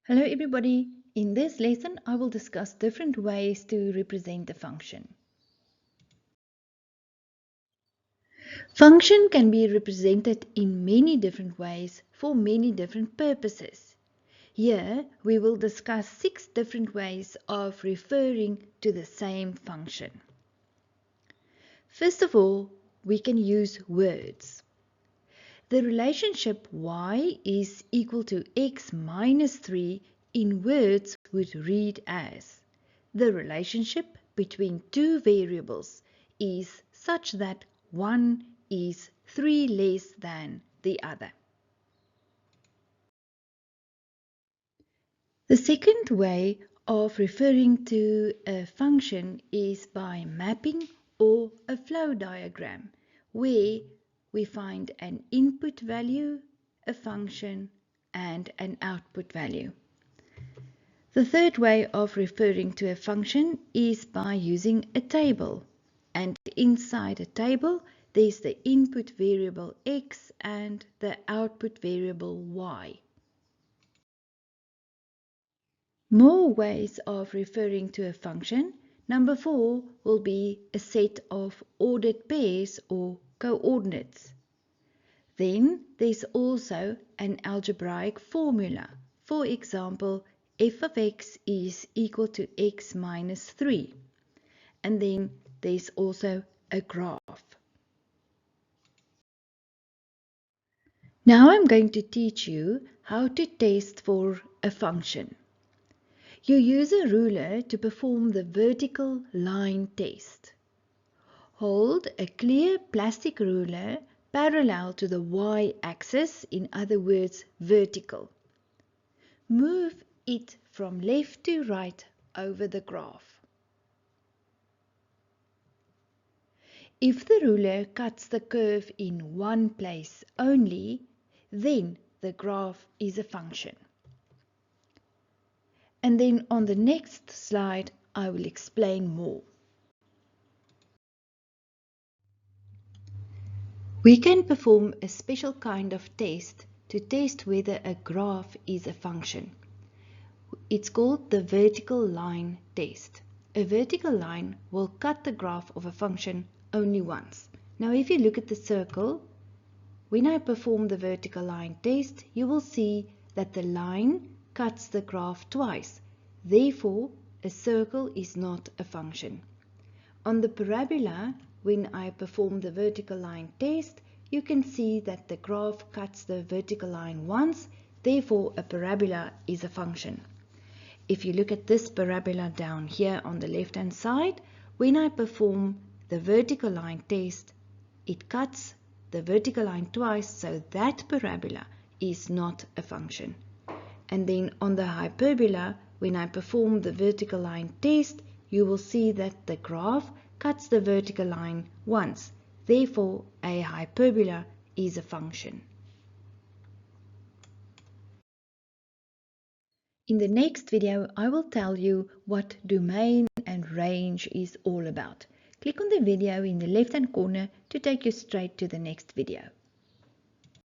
Hello everybody. In this lesson, I will discuss different ways to represent a function. Function can be represented in many different ways for many different purposes. Here, we will discuss 6 different ways of referring to the same function. First of all, we can use words. The relationship y is equal to x minus 3 in words would read as: the relationship between two variables is such that one is 3 less than the other. The second way of referring to a function is by mapping or a flow diagram, where we find an input value, a function, and an output value. The third way of referring to a function is by using a table, and inside a table there's the input variable x and the output variable y. More ways of referring to a function. Number 4 will be a set of ordered pairs or coordinates. Then there's also an algebraic formula. For example, f of x is equal to x minus 3. And then there's also a graph. Now I'm going to teach you how to test for a function. You use a ruler to perform the vertical line test. Hold a clear plastic ruler parallel to the y-axis, in other words vertical. Move it from left to right over the graph. If the ruler cuts the curve in one place only, then the graph is a function. And then on the next slide, I will explain more. We can perform a special kind of test to test whether a graph is a function. It's called the vertical line test. A vertical line will cut the graph of a function only once. Now if you look at the circle, when I perform the vertical line test, you will see that the line cuts the graph twice. Therefore, a circle is not a function. On the parabola, when I perform the vertical line test, you can see that the graph cuts the vertical line once. Therefore, a parabola is a function. If you look at this parabola down here on the left hand side, when I perform the vertical line test, it cuts the vertical line twice, so that parabola is not a function. And then on the hyperbola, when I perform the vertical line test, you will see that the graph cuts the vertical line once. Therefore, a hyperbola is a function. In the next video, I will tell you what domain and range is all about. Click on the video in the left-hand corner to take you straight to the next video.